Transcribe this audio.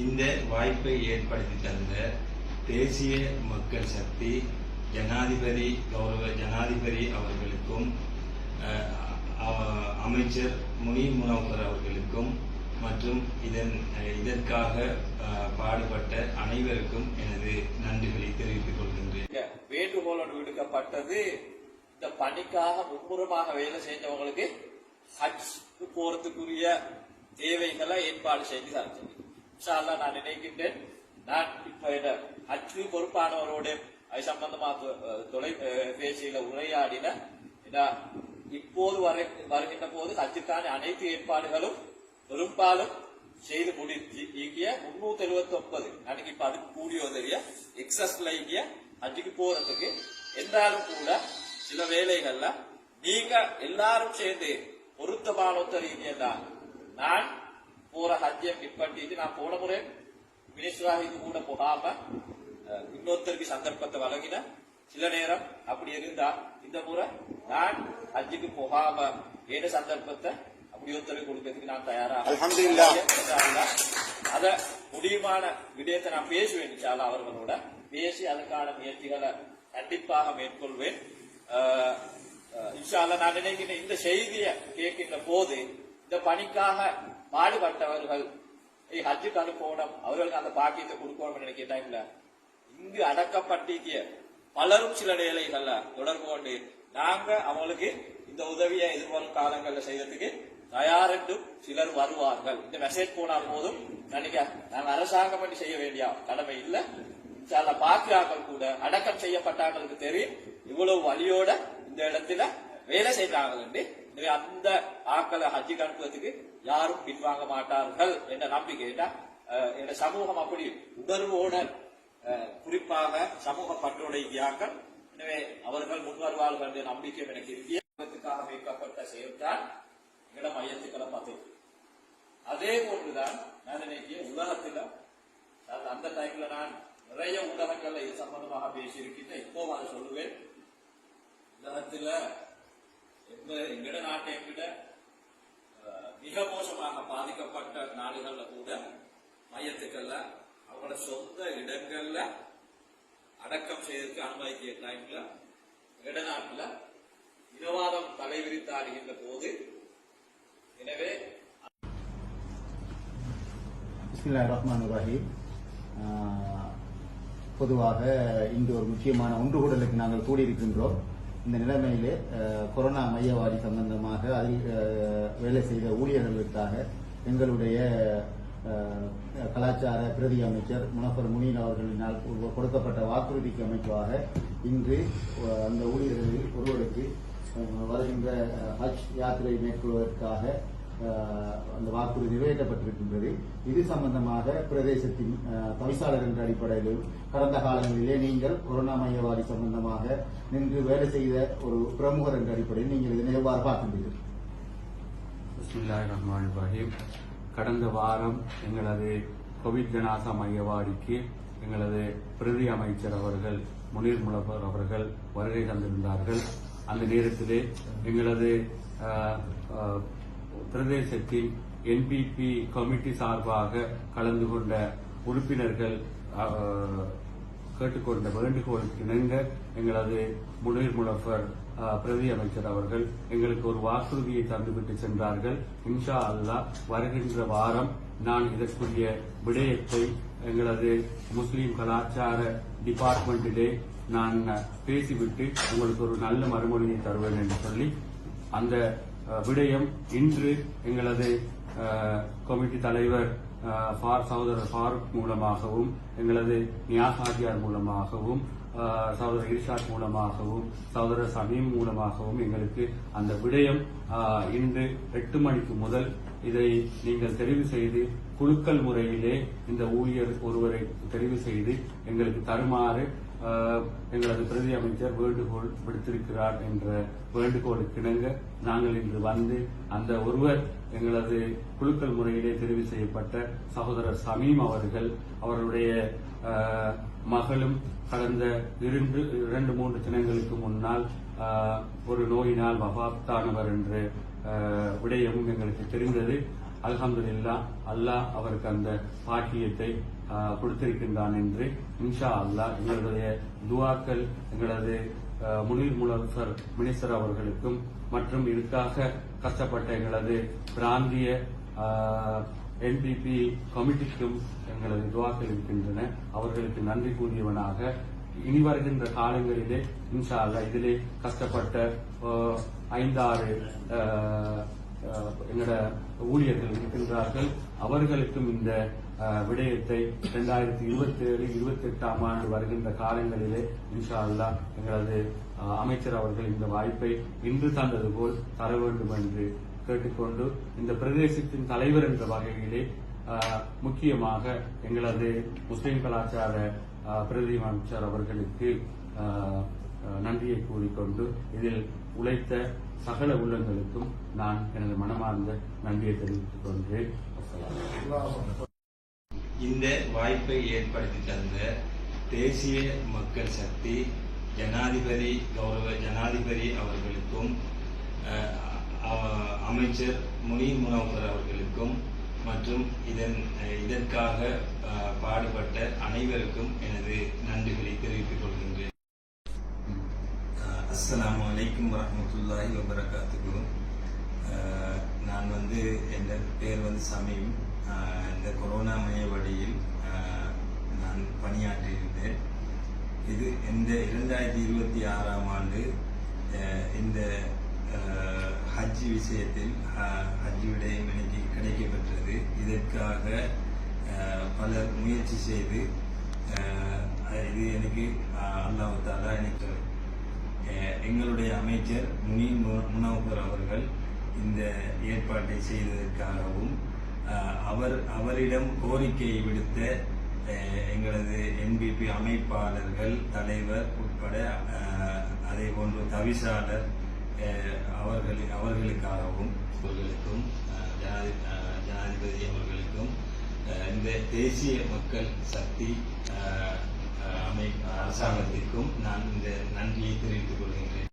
இந்த வாய்ப்பை ஏற்படுத்தி தந்த தேசிய மக்கள் சக்தி ஜனாதிபதி கௌரவ ஜனாதிபதி அவர்களுக்கும் அமைச்சர் முனீர் முனவர் அவர்களுக்கும் மற்றும் இதற்காக பாடுபட்ட அனைவருக்கும் எனது நன்றிகளை தெரிவித்துக் கொள்கின்றேன். வேண்டுகோளோடு விடுக்கப்பட்டது இந்த பணிக்காக மும்முரமாக வேலை செஞ்சவங்களுக்கு ஹஜ் போறதுக்குரிய தேவைகளை ஏற்பாடு செய்து தரேன். நான் நினைக்கின்றேன், நான் இப்ப ஹஜ்ஜு பொறுப்பானவரோடு அது சம்பந்தமா தொலைபேசியில உரையாடின. இப்போது வருகின்ற போது ஹஜ்ஜுக்கான அனைத்து ஏற்பாடுகளும் பெரும்பாலும் செய்து முடித்து 379 அன்னைக்கு இப்ப அதுக்கு கூடியோ தெரிய எக்ஸஸ்ல ஹஜ்ஜுக்கு போறதுக்கு. என்றாலும் கூட சில வேலைகள்ல நீங்க எல்லாரும் சேர்ந்து பொருத்தமான ஒத்தரீங்க. நான் போற ஹஜ்ஜை பின்பற்றிட்டு நான் போன முறை மினிஸ்டராக கூட போகாம இன்னொருத்தருக்கு சந்தர்ப்பத்தை வழங்கின. சில நேரம் அப்படி இருந்தா இந்த முறை நான் ஹஜ்ஜுக்கு போகாம ஏன சந்தர்ப்பத்தை அப்படி ஒருத்தருக்கு கொடுக்கறதுக்கு நான் தயாராக அத முடியுமான விடயத்தை நான் பேசுவேன். அவர்களோட பேசி அதற்கான முயற்சிகளை கண்டிப்பாக மேற்கொள்வேன். நான் நினைக்கிறேன், இந்த செய்தியை கேட்கின்ற போது இந்த பணிக்காக பாடுபட்டவர்கள் ஹஜ்ஜுக்கு அனுப்பணும், அவர்களுக்கு அந்த பாக்கியத்தை கொடுக்கணும் நினைக்கிற டைம்ல இங்கு அடக்கப்பட்டிருக்கிய பலரும் சில வேலைகள்ல தொடர்பு கொண்டு நாங்க அவங்களுக்கு இந்த உதவியை எதிர்வரும் காலங்களில் செய்யறதுக்கு தயார் என்றும் சிலர் வருவார்கள். இந்த மெசேஜ் போனால் போதும் நாங்க அரசாங்கம் பண்ணி செய்ய வேண்டிய கடமை இல்லை. பாக்கியாக்கள் கூட அடக்கம் செய்யப்பட்டாங்களுக்கு தெரியும் இவ்வளவு வழியோட இந்த இடத்துல வேலை செய்யறாங்க. அந்த ஆக்களை ஹஜ்ஜுக்கு அனுப்புவதற்கு யாரும் பின்வாங்க மாட்டார்கள் என்ற நம்பிக்கை. என்ற சமூகம் அப்படி உணர்வோட குறிப்பாக சமூக பற்றுடையாக்கள். எனவே அவர்கள் முன்வருவார்கள் என்ற நம்பிக்கை எனக்கு இருக்கிறதுக்காக வைக்கப்பட்ட செயல்தான் எங்கள மையத்துக்களை பார்த்து. அதே போன்றுதான் நான் நினைக்கிய உலகத்துல அந்த டைம்ல நான் நிறைய ஊடகங்கள்ல இது சம்பந்தமாக பேசியிருக்கின்ற இப்போ அதை சொல்லுவேன். உலகத்துல எங்கட நாட்டை விட மிக மோசமாக பாதிக்கப்பட்ட நாடுகள்ல கூட மையத்துக்கள்ல அவங்களோட சொந்த இடங்கள்ல அடக்கம் செய்வதற்கு அனுமதிக்கிற டைம்ல இடநாட்டுல இனவாதம் தலைவிரித்தாடுகின்ற போது. எனவே பிஸ்மில்லாஹிர்ரஹ்மானிர்ரஹீம். பொதுவாக இன்று ஒரு முக்கியமான ஒன்றுகூடலுக்கு நாங்கள் கூடியிருக்கின்றோம். இந்த நிலைமையிலே கொரோனா மையவாடி சம்பந்தமாக அதில் வேலை செய்த ஊழியர்களுக்காக எங்களுடைய கலாச்சார பிரதி அமைச்சர் முனவர் முனீர் அவர்களினால் கொடுக்கப்பட்ட வாக்குறுதிக்கு அமைப்பாக இன்று அந்த ஊழியர்களில் ஒருவருக்கு வருகின்ற ஹஜ் யாத்திரை மேற்கொள்வதற்காக அந்த வாக்குறுதி நிறைவேற்றப்பட்டிருக்கின்றது. இது சம்பந்தமாக பிரதேசத்தின் தவிசாளர் என்ற அடிப்படையில் கடந்த காலங்களிலே நீங்கள் கொரோனா மையவாடி சம்பந்தமாக நின்று வேலை செய்த ஒரு பிரமுகர் என்ற அடிப்படையில் நீங்கள் இதனை எவ்வாறு பார்க்கின்றீர்கள்? பிஸ்மில்லாஹிர்ரஹ்மானிர்ரஹீம். கடந்த வாரம் எங்களது கோவிட் ஜனாசா மையவாடிக்கு எங்களது பிரதி அமைச்சர் அவர்கள் முனீர் முனவர் அவர்கள் வருகை தந்திருந்தார்கள். அந்த நேரத்திலே எங்களது பிரதேசத்தின் என்பிபி கமிட்டி சார்பாக கலந்து கொண்ட உறுப்பினர்கள் கேட்டுக்கொண்ட வேண்டுகோளுக்கு இணங்க எங்களது முனீர் முனவர் பிரதி அமைச்சர் அவர்கள் எங்களுக்கு ஒரு வாக்குறுதியை தந்துவிட்டு சென்றார்கள். இன்ஷா அல்லாஹ் வருகின்ற வாரம் நான் இதற்குரிய விடயத்தை எங்களது முஸ்லீம் கலாச்சார டிபார்ட்மெண்டிலே நான் பேசிவிட்டு உங்களுக்கு ஒரு நல்ல மறுமொழியை தருவேன் என்று சொல்லி அந்த விடயம் இன்று எங்களது கமிட்டி தலைவர் சகோதரர் ஃபாரூக் மூலமாகவும் எங்களது நியாசாதியார் மூலமாகவும் சகோதரர் இர்ஷாத் மூலமாகவும் சகோதரர் சமீம் மூலமாகவும் எங்களுக்கு அந்த விடயம் இன்று 8 மணிக்கு முதல் இதை நீங்கள் தெரிவு செய்து குலுக்கல் முறையிலே இந்த ஊழியர் ஒருவரை தெரிவு செய்து எங்களுக்கு தருமாறு எங்களது பிரதி அமைச்சர் வேண்டுகோள் விடுத்திருக்கிறார் என்ற வேண்டுகோளுக்கு இணங்க நாங்கள் இன்று வந்து அந்த ஒருவர் எங்களது குலுக்கல் முறையிலே தெரிவு செய்யப்பட்ட சகோதரர் சமீம் அவர்களுடைய மகளும் கடந்த 2-3 தினங்களுக்கு முன்னால் ஒரு நோயினால் வஃபாத்தானவர் என்ற விடயமும் எங்களுக்கு தெரிந்தது. அல்ஹம்துலில்லாஹ் அல்லாஹ் அவருக்கு அந்த பாக்கியத்தை கொடுத்திருக்கின்றான் என்று இன்ஷா அல்லாஹ் எங்களுடைய துஆக்கள் எங்களது முனீர் முனவர் மினிஸ்டர் அவர்களுக்கும் மற்றும் இதுக்காக கஷ்டப்பட்ட எங்களது பிராந்திய என்பிபி கமிட்டிக்கும் எங்களது துஆக்கள் இருக்கின்றன. அவர்களுக்கு நன்றி கூறியவனாக இனி வருகின்ற காலங்களிலே இன்ஷா அல்லாஹ் இதிலே கஷ்டப்பட்ட 5-6 எங்களோட ஊழியர்கள் இருக்கின்றார்கள். அவர்களுக்கும் இந்த விடயத்தை 2027-28 ஆண்டு வருகின்ற காலங்களிலே இன்ஷா அல்லாஹ் எங்களது அமைச்சர் அவர்கள் இந்த வாய்ப்பை இன்று தந்தது போல் தர வேண்டும் என்று கேட்டுக்கொண்டு, இந்த பிரதேசத்தின் தலைவர் என்ற வகையிலே முக்கியமாக எங்களது முஸ்லிம் கலாச்சார பிரதி அமைச்சர் அவர்களுக்கு நன்றியை கூறிக்கொண்டு, இதில் உழைத்த சகல உள்ளங்களுக்கும் நான் எனது மனமார்ந்த நன்றியை தெரிவித்துக் கொண்டேன். இந்த வாய்ப்பை ஏற்படுத்தி தந்த தேசிய மக்கள் சக்தி ஜனாதிபதி கௌரவ ஜனாதிபதி அவர்களுக்கும் அமைச்சர் முனீர் முனவர் அவர்களுக்கும் மற்றும் இதற்காக பாடுபட்ட அனைவருக்கும் எனது நன்றிகளை தெரிவித்துக் கொள்கின்றேன். அஸ்ஸலாமு அலைக்கும் வரஹ்மத்துல்லாஹி வபரகாத்துஹு. நான் என் பேர் சமீம். இந்த கொரோனா மையவடியில் நான் பணியாற்றியிருந்தேன். இது இந்த 2026 ஆண்டு இந்த ஹஜ் விஷயத்தில் ஹஜ் விடயம் எனக்கு கிடைக்கப்பெற்றது. இதற்காக பலர் முயற்சி செய்து இது எனக்கு அல்லாஹ் தஆலா எனக்கு எங்களுடைய அமைச்சர் முனீர் முனவர் அவர்கள் இந்த ஏற்பாட்டை செய்ததற்காகவும் அவரிடம் கோரிக்கையை விடுத்த எங்களது என்பிபி அமைப்பாளர்கள், தலைவர் உட்பட அதே போன்று தவிசாளர் அவர்களுக்காகவும் ஜனாதிபதி அவர்களுக்கும் இந்த தேசிய மக்கள் சக்தி அரசாங்கத்திற்கும் நான் இந்த நன்றியை தெரிவித்துக் கொள்கின்றேன்.